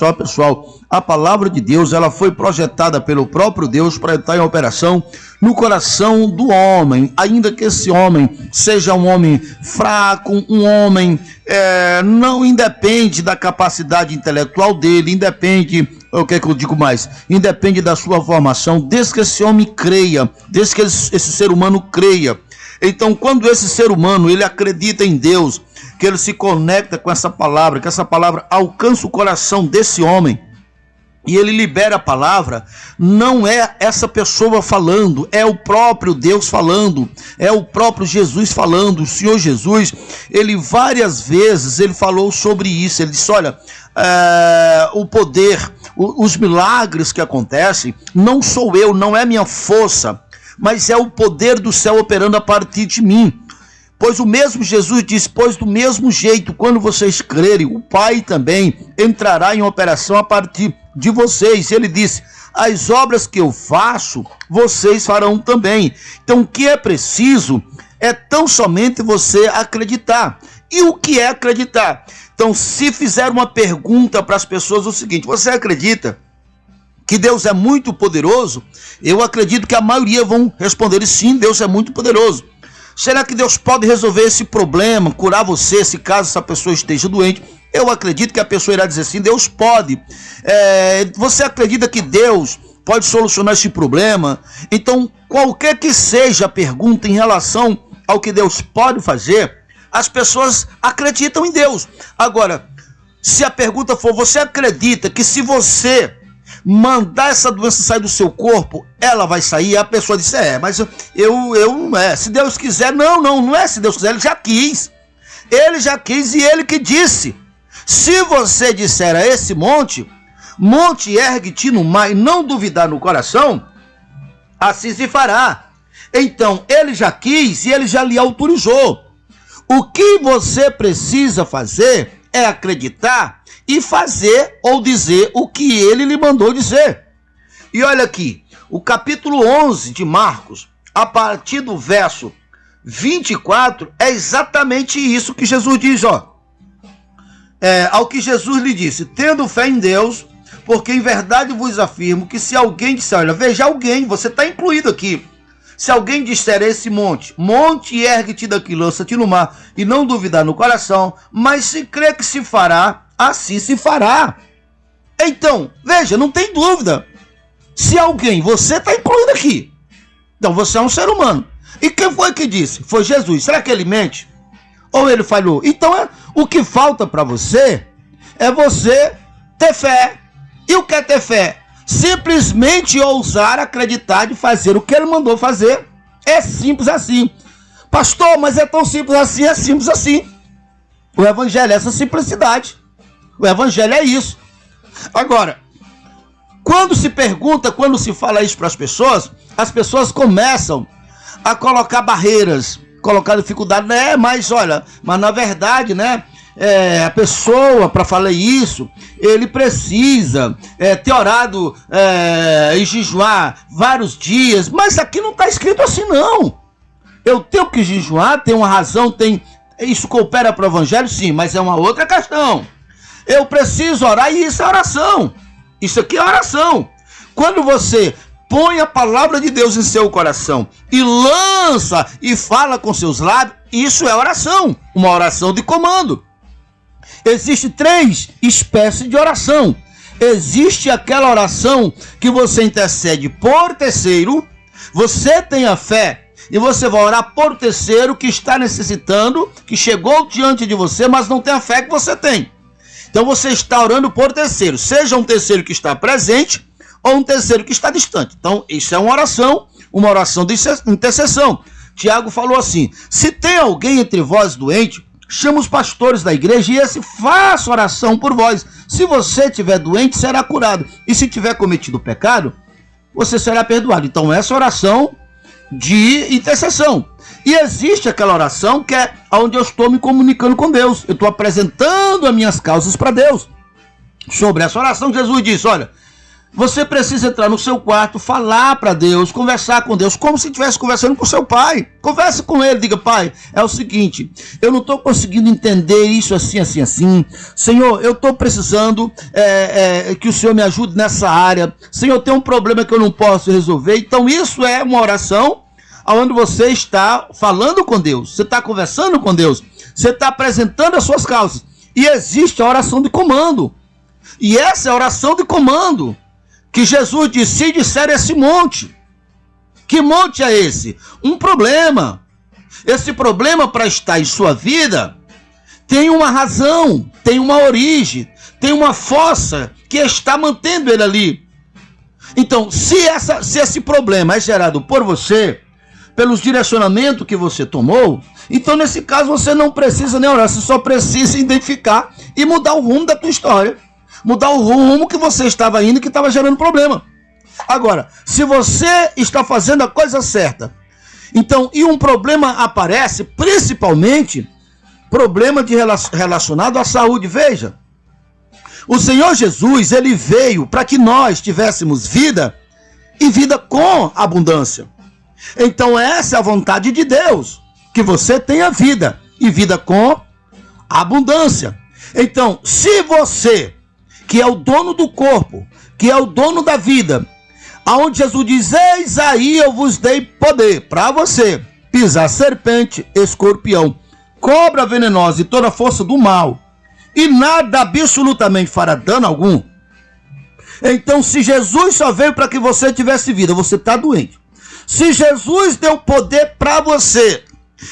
Só, pessoal, a palavra de Deus, ela foi projetada pelo próprio Deus para estar em operação no coração do homem, ainda que esse homem seja um homem fraco, um homem não independe da capacidade intelectual dele, independe, o que é que eu digo mais? Independe da sua formação, desde que esse homem creia, desde que esse ser humano creia. Então, quando esse ser humano, ele acredita em Deus, que ele se conecta com essa palavra, que essa palavra alcança o coração desse homem, e ele libera a palavra, não é essa pessoa falando, é o próprio Deus falando, é o próprio Jesus falando. O Senhor Jesus, ele várias vezes, ele falou sobre isso, ele disse, olha, o poder, os milagres que acontecem, não sou eu, não é minha força, mas é o poder do céu operando a partir de mim. Pois o mesmo Jesus disse, pois do mesmo jeito, quando vocês crerem, o Pai também entrará em operação a partir de vocês. Ele disse, as obras que eu faço, vocês farão também. Então o que é preciso é tão somente você acreditar. E o que é acreditar? Então, se fizer uma pergunta para as pessoas, o seguinte, você acredita que Deus é muito poderoso? Eu acredito que a maioria vão responder sim, Deus é muito poderoso. Será que Deus pode resolver esse problema, curar você, se caso essa pessoa esteja doente? Eu acredito que a pessoa irá dizer sim, Deus pode. Você acredita que Deus pode solucionar esse problema? Então, qualquer que seja a pergunta em relação ao que Deus pode fazer, as pessoas acreditam em Deus. Agora, se a pergunta for, você acredita que se você mandar essa doença sair do seu corpo, ela vai sair? A pessoa disse, mas eu não é. Se Deus quiser, não é se Deus quiser, ele já quis. Ele já quis e ele que disse. Se você disser a esse monte, ergue-te no mar e não duvidar no coração, assim se fará. Então, ele já quis e ele já lhe autorizou. O que você precisa fazer é acreditar e fazer ou dizer o que ele lhe mandou dizer. E olha aqui, o capítulo 11 de Marcos, a partir do verso 24, é exatamente isso que Jesus diz, ao que Jesus lhe disse, tendo fé em Deus, porque em verdade vos afirmo que se alguém disser, olha, veja alguém, você está incluído aqui, se alguém disser a esse monte, ergue-te daqui, lança-te no mar, e não duvidar no coração, mas se crê que se fará, assim se fará. Então, veja, não tem dúvida. Se alguém, você está incluído aqui. Então você é um ser humano. E quem foi que disse? Foi Jesus. Será que ele mente? Ou ele falhou? Então o que falta para você é você ter fé. E o que é ter fé? Simplesmente ousar acreditar de fazer o que ele mandou fazer. É simples assim. Pastor, mas é tão simples assim? É simples assim. O evangelho é essa simplicidade. O evangelho é isso. Agora, quando se pergunta, quando se fala isso para as pessoas começam a colocar barreiras, colocar dificuldade, mas olha, mas na verdade, a pessoa, para falar isso, ele precisa ter orado e jejuar vários dias, mas aqui não está escrito assim não. Eu tenho que jejuar, tem uma razão, isso coopera para o evangelho, sim, mas é uma outra questão. Eu preciso orar e isso é oração. Isso aqui é oração. Quando você põe a palavra de Deus em seu coração e lança e fala com seus lábios, isso é oração. Uma oração de comando. Existem 3 espécies de oração. Existe aquela oração que você intercede por terceiro, você tem a fé e você vai orar por terceiro que está necessitando, que chegou diante de você, mas não tem a fé que você tem. Então você está orando por terceiro, seja um terceiro que está presente ou um terceiro que está distante. Então isso é uma oração de intercessão. Tiago falou assim, se tem alguém entre vós doente, chama os pastores da igreja e esse faça oração por vós. Se você estiver doente, será curado. E se tiver cometido pecado, você será perdoado. Então essa oração de intercessão. E existe aquela oração que é onde eu estou me comunicando com Deus. Eu estou apresentando as minhas causas para Deus. Sobre essa oração, Jesus disse, olha, Você precisa entrar no seu quarto, falar para Deus, conversar com Deus, como se estivesse conversando com seu pai. Converse com ele, diga: pai, é o seguinte, eu não estou conseguindo entender isso assim. Senhor, eu estou precisando que o Senhor me ajude nessa área. Senhor, tem um problema que eu não posso resolver. Então isso é uma oração onde você está falando com Deus, você está conversando com Deus, você está apresentando as suas causas. E existe a oração de comando. E essa é a oração de comando que Jesus disse: se disser esse monte. Que monte é esse? Um problema. Esse problema, para estar em sua vida, tem uma razão, tem uma origem, tem uma força que está mantendo ele ali. Então, se esse problema é gerado por você, pelos direcionamentos que você tomou, então nesse caso você não precisa nem orar, você só precisa identificar e mudar o rumo da tua história. Mudar o rumo que você estava indo, que estava gerando problema. Agora, se você está fazendo a coisa certa, então, e um problema aparece, principalmente problema relacionado à saúde. Veja, o Senhor Jesus, ele veio para que nós tivéssemos vida e vida com abundância. Então essa é a vontade de Deus, que você tenha vida e vida com abundância. Então, se você, que é o dono do corpo, que é o dono da vida, aonde Jesus diz: eis aí eu vos dei poder para você pisar serpente, escorpião, cobra venenosa e toda a força do mal, e nada absolutamente fará dano algum. Então, se Jesus só veio para que você tivesse vida, você está doente. Se Jesus deu poder para você,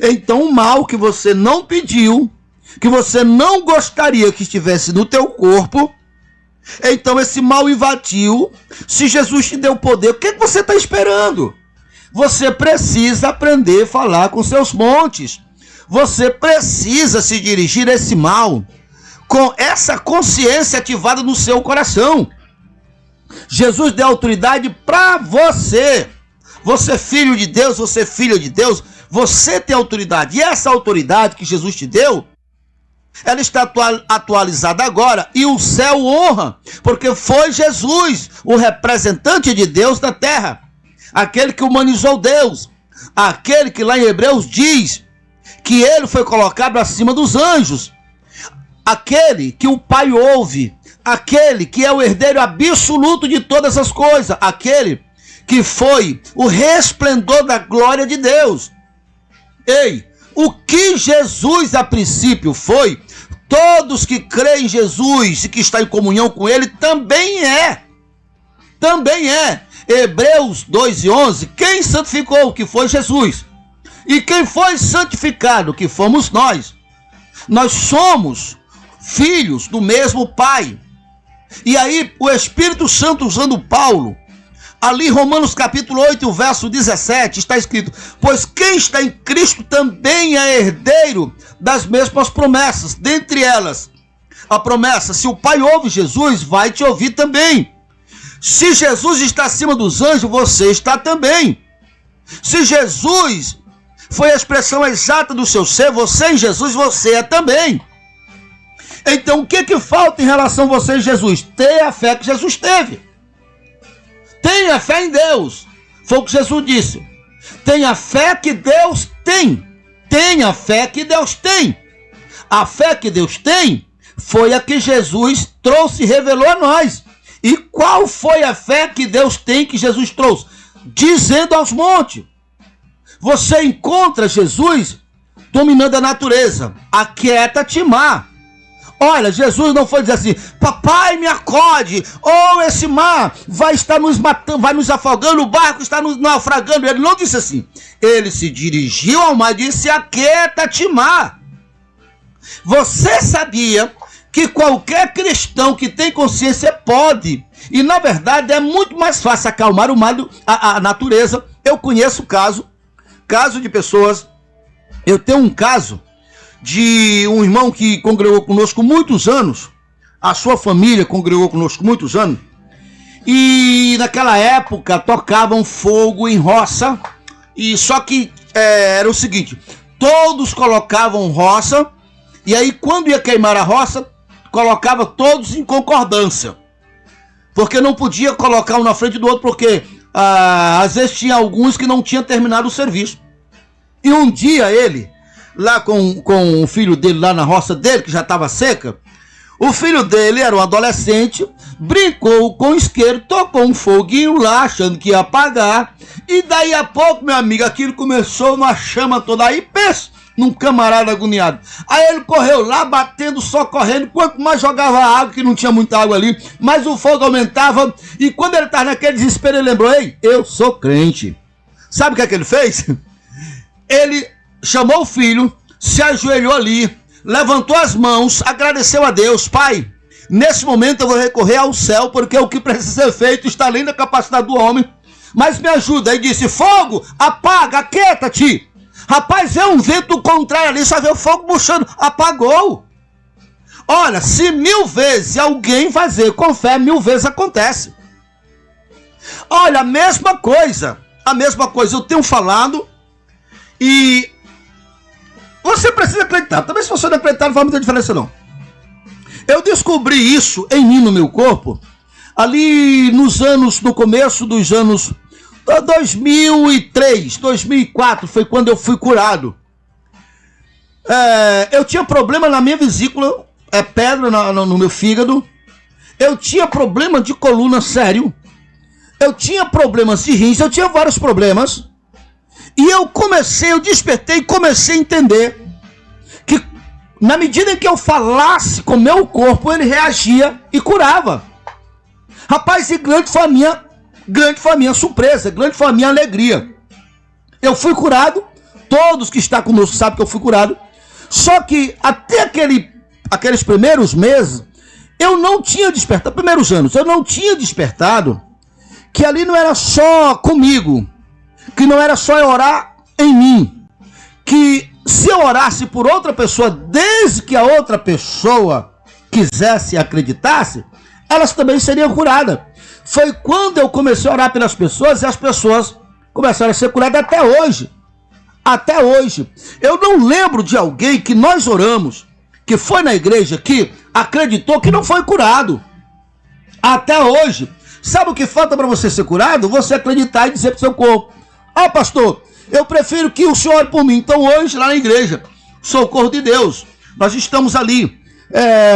então o mal que você não pediu, que você não gostaria que estivesse no teu corpo, então esse mal invadiu. Se Jesus te deu poder, o que você está esperando? Você precisa aprender a falar com seus montes. Você precisa se dirigir a esse mal com essa consciência ativada no seu coração. Jesus deu autoridade para você. Você é filho de Deus, você é filha de Deus, você tem autoridade. E essa autoridade que Jesus te deu, ela está atualizada agora, e o céu honra, porque foi Jesus, o representante de Deus na terra, aquele que humanizou Deus, aquele que lá em Hebreus diz que ele foi colocado acima dos anjos, aquele que o Pai ouve, aquele que é o herdeiro absoluto de todas as coisas, aquele que foi o resplendor da glória de Deus. Ei, o que Jesus a princípio foi, todos que creem em Jesus e que estão em comunhão com ele também é. Hebreus 2:11, quem santificou? Que foi Jesus. E quem foi santificado? Que fomos nós. Nós somos filhos do mesmo Pai. E aí o Espírito Santo, usando Paulo, ali Romanos capítulo 8, verso 17, está escrito: pois quem está em Cristo também é herdeiro das mesmas promessas. Dentre elas, a promessa: se o Pai ouve Jesus, vai te ouvir também. Se Jesus está acima dos anjos, você está também. Se Jesus foi a expressão exata do seu ser, você em Jesus, você é também. Então o que falta em relação a você e Jesus? Ter a fé que Jesus teve. Tenha fé em Deus. Foi o que Jesus disse. Tenha fé que Deus tem. Tenha fé que Deus tem. A fé que Deus tem foi a que Jesus trouxe e revelou a nós. E qual foi a fé que Deus tem que Jesus trouxe? Dizendo aos montes. Você encontra Jesus dominando a natureza. Aquieta-te, mar. Olha, Jesus não foi dizer assim: papai, me acorde, ou esse mar vai estar nos matando, vai nos afogando, o barco está nos naufragando. Ele não disse assim. Ele se dirigiu ao mar e disse: aquieta-te, mar. Você sabia que qualquer cristão que tem consciência pode, e na verdade é muito mais fácil acalmar o mar, a natureza. Eu conheço caso de pessoas, eu tenho um caso de um irmão que congregou conosco muitos anos, a sua família congregou conosco muitos anos, e naquela época tocavam fogo em roça, e só que era o seguinte: todos colocavam roça, e aí quando ia queimar a roça, colocava todos em concordância. porque não podia colocar um na frente do outro, porque às vezes tinha alguns que não tinham terminado o serviço. E um dia ele, lá com o filho dele, lá na roça dele, que já estava seca, o filho dele era um adolescente, brincou com o isqueiro, tocou um foguinho lá, achando que ia apagar, e daí a pouco, meu amigo, aquilo começou uma chama toda, aí pensa num camarada agoniado. Aí ele correu lá, batendo, só correndo, quanto mais jogava água, que não tinha muita água ali, mais o fogo aumentava, e quando ele estava naquele desespero, ele lembrou, ei, eu sou crente. Sabe o que é que ele fez? Ele chamou o filho, se ajoelhou ali, levantou as mãos, agradeceu a Deus. Pai, nesse momento eu vou recorrer ao céu, porque o que precisa ser feito está além da capacidade do homem, mas me ajuda. E disse, fogo, apaga, aquieta-te. Rapaz, é um vento contrário ali, só vê o fogo murchando, apagou. Olha, se 1000 vezes alguém fazer com fé, 1000 vezes acontece. Olha, a mesma coisa, eu tenho falado, e você precisa acreditar. Também se você não acreditar, não faz muita diferença não. Eu descobri isso em mim, no meu corpo, ali no começo dos anos 2003, 2004, foi quando eu fui curado. Eu tinha problema na minha vesícula, pedra no meu fígado. Eu tinha problema de coluna sério. Eu tinha problemas de rins, eu tinha vários problemas. E eu despertei e comecei a entender que na medida em que eu falasse com o meu corpo, ele reagia e curava. Rapaz, e grande foi a minha surpresa, grande foi a minha alegria. Eu fui curado, todos que estão conosco sabem que eu fui curado. Só que até aqueles primeiros meses, eu não tinha despertado, primeiros anos, eu não tinha despertado que ali não era só comigo, que não era só eu orar em mim, que se eu orasse por outra pessoa, desde que a outra pessoa quisesse e acreditasse, elas também seriam curadas. Foi quando eu comecei a orar pelas pessoas e as pessoas começaram a ser curadas até hoje. Até hoje. Eu não lembro de alguém que nós oramos, que foi na igreja, que acreditou que não foi curado. Até hoje. Sabe o que falta para você ser curado? Você acreditar e dizer para o seu corpo, pastor, eu prefiro que o senhor ore por mim. Então hoje, lá na igreja, Socorro de Deus, nós estamos ali,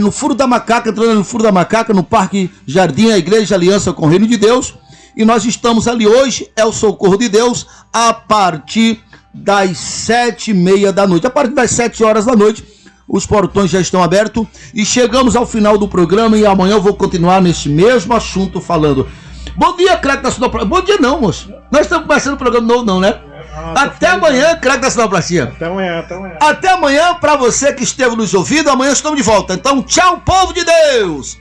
no Furo da Macaca, entrando no Furo da Macaca, no Parque Jardim, a Igreja Aliança com o Reino de Deus, e nós estamos ali hoje, é o Socorro de Deus, a partir das 7h30 da noite. A partir das 7 horas da noite, os portões já estão abertos, e chegamos ao final do programa, e amanhã eu vou continuar nesse mesmo assunto falando. Bom dia, craque da Sonoplastia. Bom dia não, moço. Nós estamos começando o programa novo não, né? Até amanhã, craque da Sonoplastia. Até amanhã. Até amanhã, para você que esteve nos ouvindo. Amanhã estamos de volta. Então, tchau, povo de Deus.